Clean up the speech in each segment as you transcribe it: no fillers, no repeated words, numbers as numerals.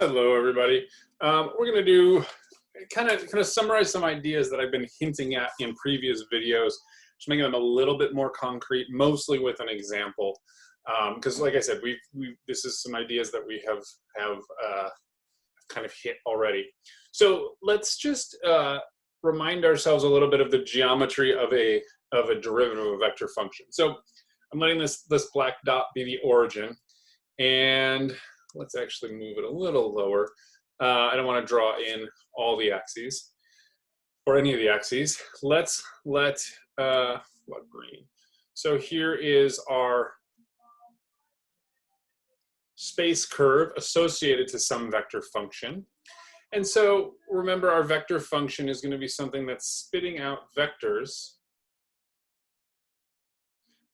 Hello, everybody. We're going to do kind of summarize some ideas that I've been hinting at in previous videos, just making them a little bit more concrete, mostly with an example. Because, like I said, this is some ideas that we have kind of hit already. So let's just remind ourselves a little bit of the geometry of a derivative of a vector function. So I'm letting this black dot be the origin, and let's actually move it a little lower. I don't want to draw in all the axes or any of the axes. Let's let green. So here is our space curve associated to some vector function. And so remember, our vector function is going to be something that's spitting out vectors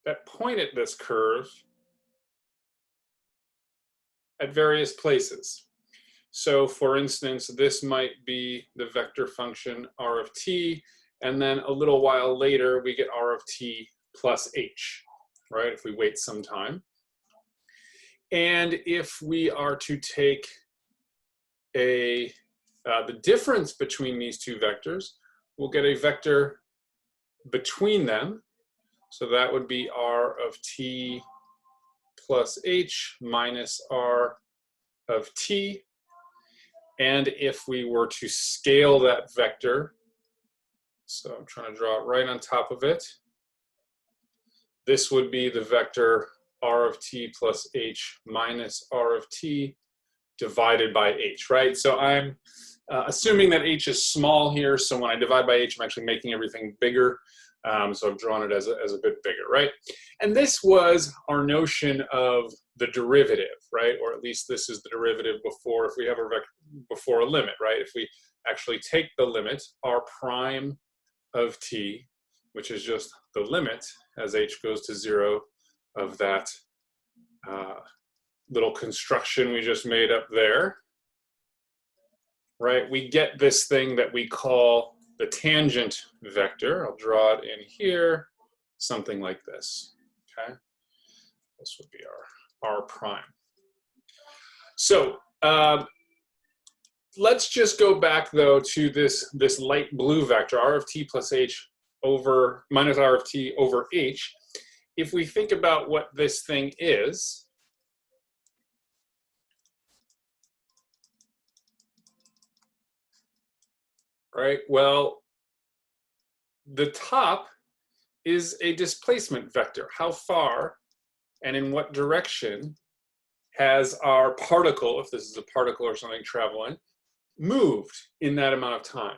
that point at this curve at various places. So for instance, this might be the vector function r of t, and then a little while later we get r of t plus h, right, if we wait some time. And if we are to take the difference between these two vectors, we'll get a vector between them. So that would be r of t plus h minus r of t. And if we were to scale that vector, so I'm trying to draw it right on top of it, this would be the vector r of t plus h minus r of t divided by h, right? So I'm assuming that h is small here, so when I divide by h, I'm actually making everything bigger. So I've drawn it as a bit bigger, right? And this was our notion of the derivative, right? Or at least this is the derivative before, if we have a before a limit, right? If we actually take the limit, r prime of t, which is just the limit as h goes to 0 of that little construction we just made up there, right? We get this thing that we call the tangent vector. I'll draw it in here, something like this, okay? This would be our r prime. So let's just go back though to this light blue vector, r of t plus h over minus r of t over h. If we think about what this thing is, right? Well, the top is a displacement vector. How far and in what direction has our particle, if this is a particle or something traveling, moved in that amount of time,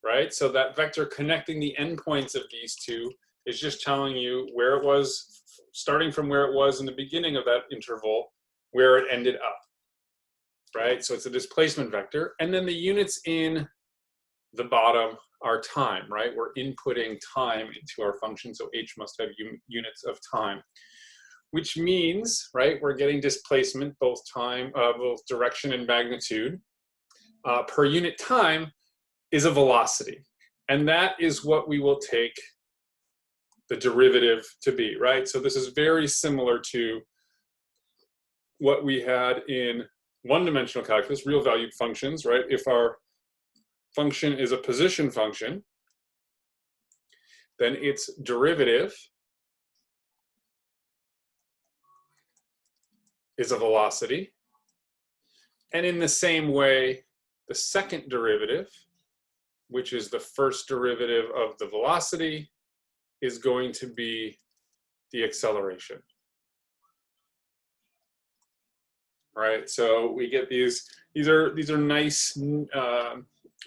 right? So that vector connecting the endpoints of these two is just telling you where it was, starting from where it was in the beginning of that interval, where it ended up, right? So it's a displacement vector. And then the units in the bottom are time, right? We're inputting time into our function, so h must have units of time, which means, right, we're getting displacement, both time, both direction and magnitude. Per unit time is a velocity, and that is what we will take the derivative to be, right? So this is very similar to what we had in one-dimensional calculus, real valued functions, right? If our function is a position function, then its derivative is a velocity. And in the same way, the second derivative, which is the first derivative of the velocity, is going to be the acceleration. Right? So we get these are nice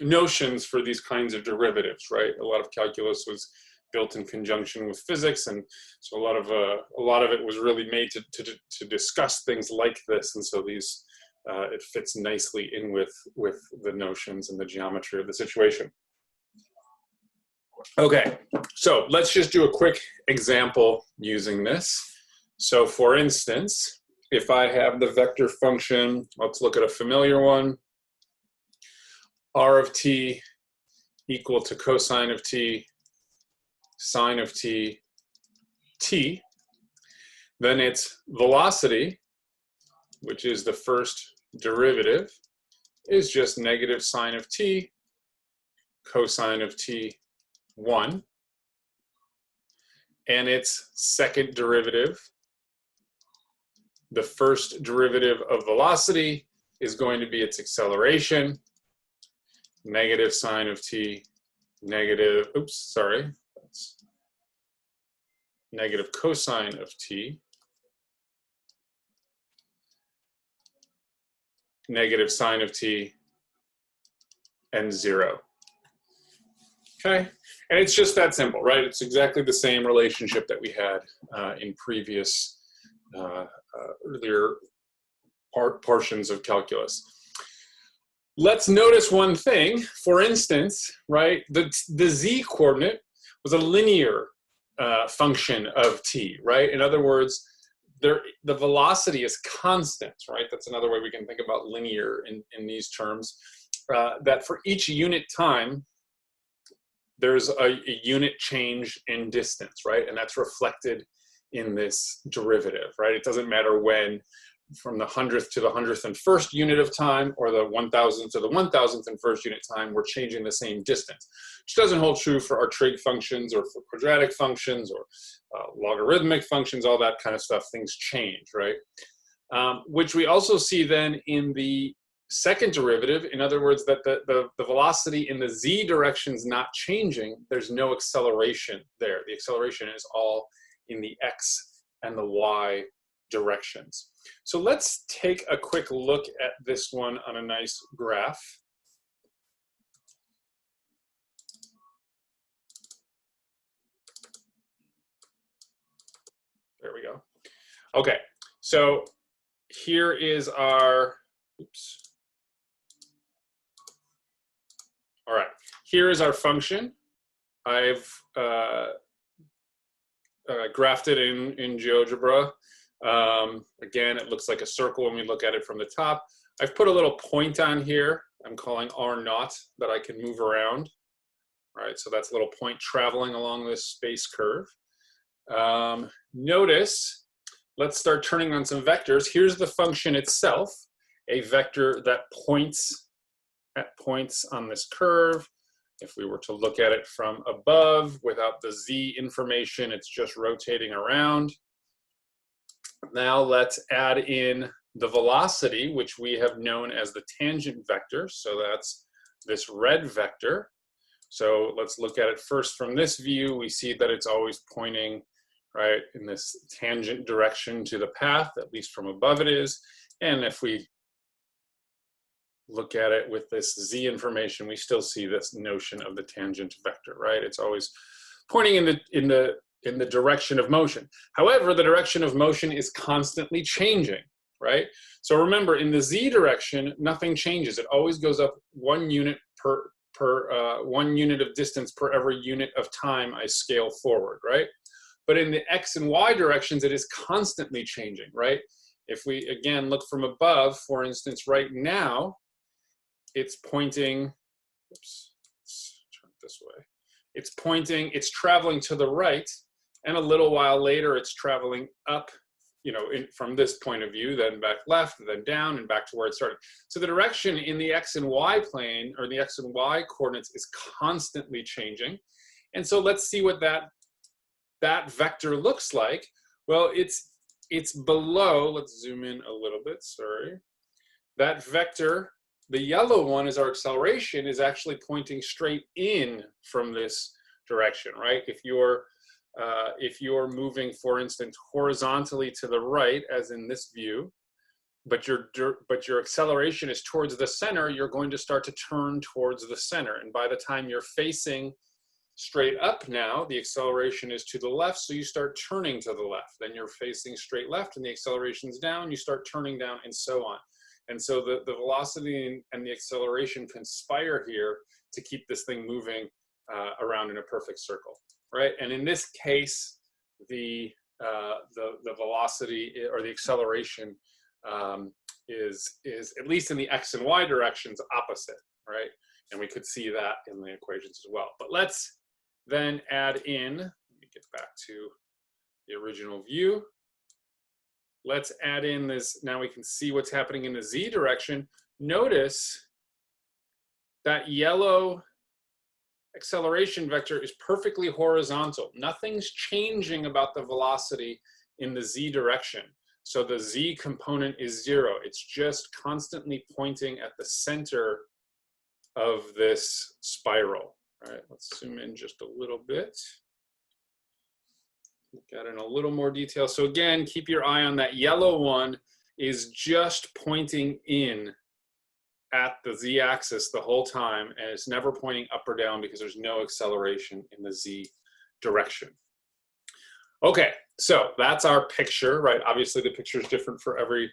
notions for these kinds of derivatives, right? A lot of calculus was built in conjunction with physics, and so a lot of it was really made to discuss things like this, and so these it fits nicely in with the notions and the geometry of the situation. Okay, so let's just do a quick example using this. So for instance, if I have the vector function, let's look at a familiar one, r of t equal to cosine of t, sine of t, t, then its velocity, which is the first derivative is just negative sine of t cosine of t 1, and its second derivative, the first derivative of velocity, is going to be its acceleration, negative sine of t, negative, oops, sorry, that's negative cosine of t, negative sine of t, and 0. Okay, and it's just that simple, right? It's exactly the same relationship that we had in previous earlier portions of calculus. Let's notice one thing. For instance, right, the z coordinate was a linear function of t, right? In other words, the velocity is constant, right? That's another way we can think about linear in these terms, that for each unit time, there's a unit change in distance, right? And that's reflected in this derivative, right? It doesn't matter when, from the 100th to the 101st unit of time, or the 1000th to the 1001st unit time, we're changing the same distance. Which doesn't hold true for our trig functions, or for quadratic functions, or logarithmic functions, all that kind of stuff. Things change, right? Which we also see then in the second derivative. In other words, that the velocity in the z direction is not changing. There's no acceleration there. The acceleration is all in the x and the y directions. So let's take a quick look at this one on a nice graph. There we go. Okay, so here is our, oops. All right, here is our function. I've graphed it in GeoGebra. Again, it looks like a circle when we look at it from the top. I've put a little point on here. I'm calling R0 that I can move around. All right, so that's a little point traveling along this space curve. Notice, let's start turning on some vectors. Here's the function itself, a vector that points at points on this curve. If we were to look at it from above without the z information, it's just rotating around. Now let's add in the velocity, which we have known as the tangent vector. So that's this red vector. So let's look at it first from this view. We see that it's always pointing, right, in this tangent direction to the path, at least from above it is. And if we look at it with this z information, we still see this notion of the tangent vector, right? It's always pointing in the direction of motion. However, the direction of motion is constantly changing, right? So remember, in the z direction, nothing changes. It always goes up 1 unit per 1 unit of distance per every unit of time I scale forward, right? But in the x and y directions, it is constantly changing, right? If we, again, look from above, for instance, right now, it's pointing, oops, let's turn it this way. It's pointing, it's traveling to the right, and a little while later, it's traveling up, you know, from this point of view, then back left, then down, and back to where it started. So the direction in the x and y plane, or the x and y coordinates, is constantly changing. And so let's see what that vector looks like. Well, it's below, let's zoom in a little bit, sorry. That vector, the yellow one is our acceleration, is actually pointing straight in from this direction, right? If you're moving, for instance, horizontally to the right, as in this view, but your acceleration is towards the center, you're going to start to turn towards the center. And by the time you're facing straight up now, the acceleration is to the left, so you start turning to the left. Then you're facing straight left, and the acceleration's down, you start turning down, and so on. And so the velocity and the acceleration conspire here to keep this thing moving around in a perfect circle, right? And in this case, the velocity or the acceleration is at least in the x and y directions opposite, right? And we could see that in the equations as well. But let's then add in, let me get back to the original view. let's add in this. Now we can see what's happening in the z direction. Notice that yellow acceleration vector is perfectly horizontal. Nothing's changing about the velocity in the z direction. So the z component is 0. It's just constantly pointing at the center of this spiral. All right, let's zoom in just a little bit. Look at it in a little more detail. So again, keep your eye on that yellow one is just pointing in at the z-axis the whole time, and it's never pointing up or down because there's no acceleration in the z direction. Okay, so that's our picture, right? Obviously the picture is different for every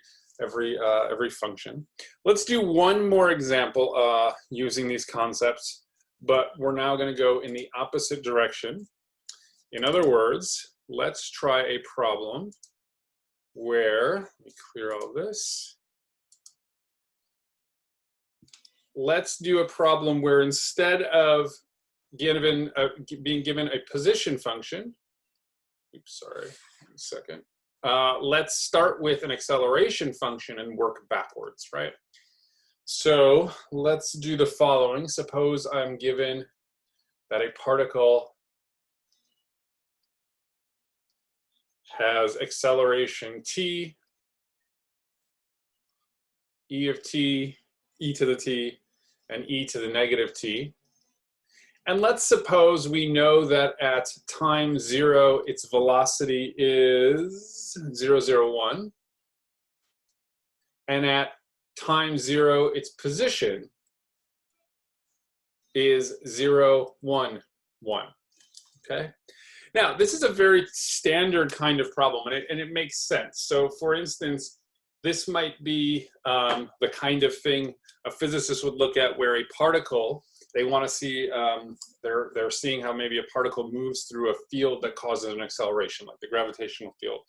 function. Let's do one more example using these concepts, but we're now going to go in the opposite direction. In other words, let's try a problem where, let me clear all this. Let's do a problem where instead of being given a position function, oops, sorry, a second. Let's start with an acceleration function and work backwards, right? So let's do the following. Suppose I'm given that a particle has acceleration t, e of t, e to the t, and e to the negative t. And let's suppose we know that at time 0, its velocity is 0, 0, 1. And at time 0, its position is 0, 1, 1. Okay? Now, this is a very standard kind of problem, and it makes sense. So, for instance, this might be the kind of thing a physicist would look at where a particle, they want to see, they're seeing how maybe a particle moves through a field that causes an acceleration, like the gravitational field.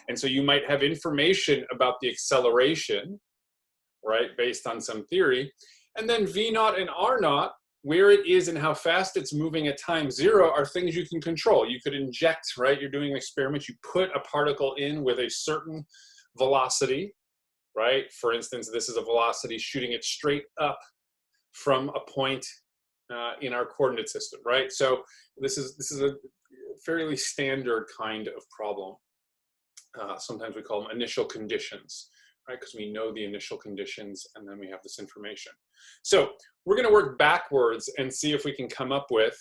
And so you might have information about the acceleration, right, based on some theory. And then V naught and R naught, where it is and how fast it's moving at time 0 are things you can control. You could inject, right, you're doing an experiment, you put a particle in with a certain velocity, right? For instance, this is a velocity shooting it straight up from a point in our coordinate system, right? So this is a fairly standard kind of problem. Sometimes we call them initial conditions, right? Because we know the initial conditions and then we have this information. So we're going to work backwards and see if we can come up with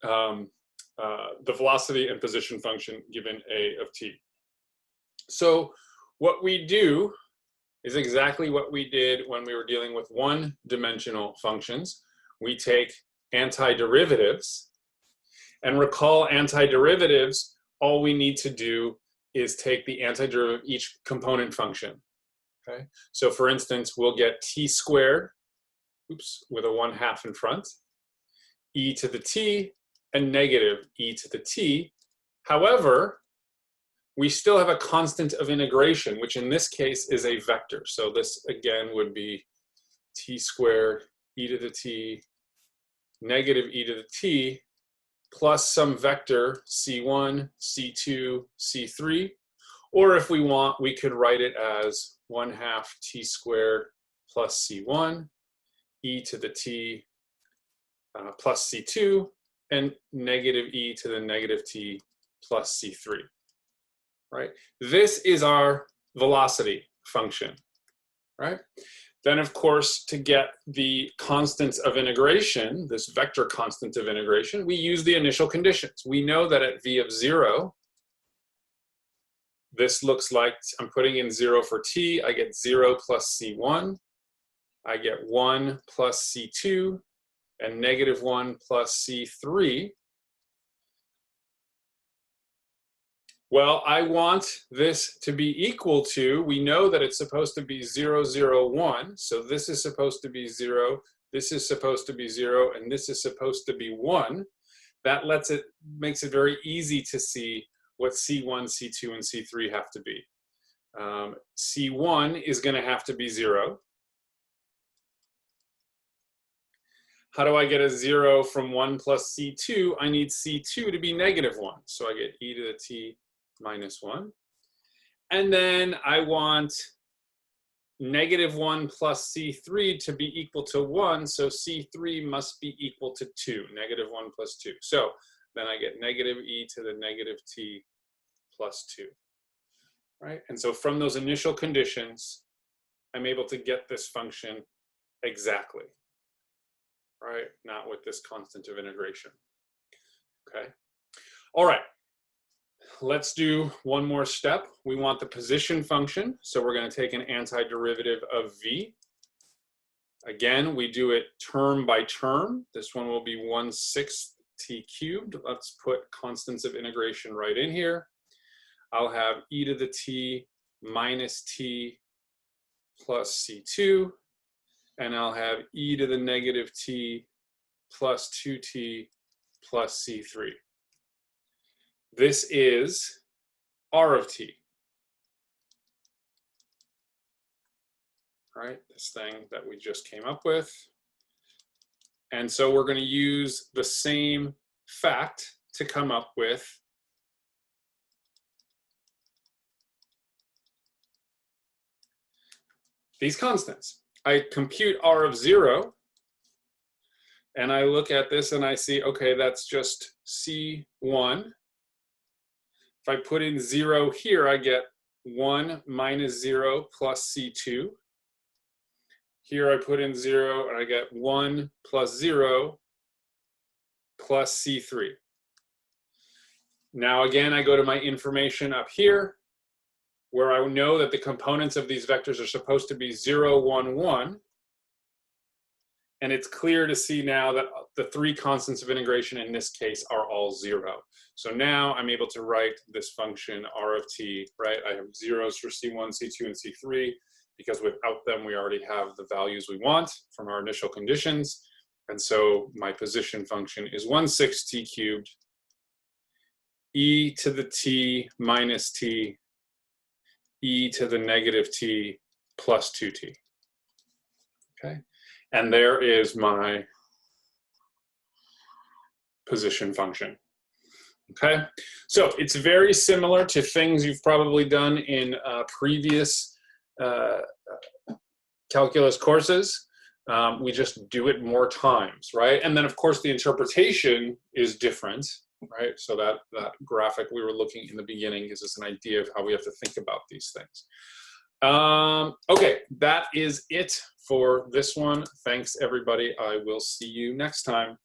the velocity and position function given a of t. So what we do is exactly what we did when we were dealing with one-dimensional functions. We take antiderivatives, and recall antiderivatives, all we need to do is take the antiderivative of each component function. Okay, so for instance, we'll get t squared, oops, with a 1/2 in front, e to the t, and negative e to the t. However, we still have a constant of integration, which in this case is a vector. So this again would be t squared e to the t, negative e to the t, plus some vector c1, c2, c3. Or if we want, we could write it as 1/2 t squared plus c1, e to the t plus c2, and negative e to the negative t plus c3. Right? This is our velocity function, right? Then, of course, to get the constants of integration, this vector constant of integration, we use the initial conditions. We know that at v of 0, this looks like, I'm putting in 0 for t, I get 0 plus c1, I get 1 plus c2, and negative 1 plus c3. Well, I want this to be equal to, we know that it's supposed to be 0, 0, 1. So this is supposed to be 0, this is supposed to be 0, and this is supposed to be 1. That makes it very easy to see what C1, C2, and C3 have to be. C1 is going to have to be 0. How do I get a 0 from 1 plus C2? I need C2 to be negative 1. So I get e to the t minus 1. And then I want -1 plus C3 to be equal to 1, so C3 must be equal to 2, -1 plus 2. So then I get -e to the -t plus 2, right? And so from those initial conditions, I'm able to get this function exactly, right? Not with this constant of integration, okay? All right, let's do one more step. We want the position function, so we're going to take an antiderivative of v. Again, we do it term by term. This one will be 1/6 t cubed. Let's put constants of integration right in here. I'll have e to the t minus t plus c2, and I'll have e to the -t plus 2t plus c3. This is r of t, right? This thing that we just came up with. And so we're going to use the same fact to come up with these constants. I compute r of 0, and I look at this and I see, okay, that's just c1. If I put in 0 here, I get 1 minus 0 plus c2. Here I put in 0 and I get 1 plus 0 plus c3. Now again, I go to my information up here where I know that the components of these vectors are supposed to be 0, 1, 1. And it's clear to see now that the three constants of integration in this case are all 0. So now I'm able to write this function r of t, right? I have zeros for c1, c2, and c3, because without them, we already have the values we want from our initial conditions. And so my position function is 1/6 t cubed, e to the t minus t, e to the -t plus 2t, okay? And there is my position function, okay? So it's very similar to things you've probably done in previous calculus courses. We just do it more times, right? And then of course the interpretation is different, right? So that graphic we were looking in the beginning gives us an idea of how we have to think about these things. Okay, that is it for this one. Thanks everybody. I will see you next time.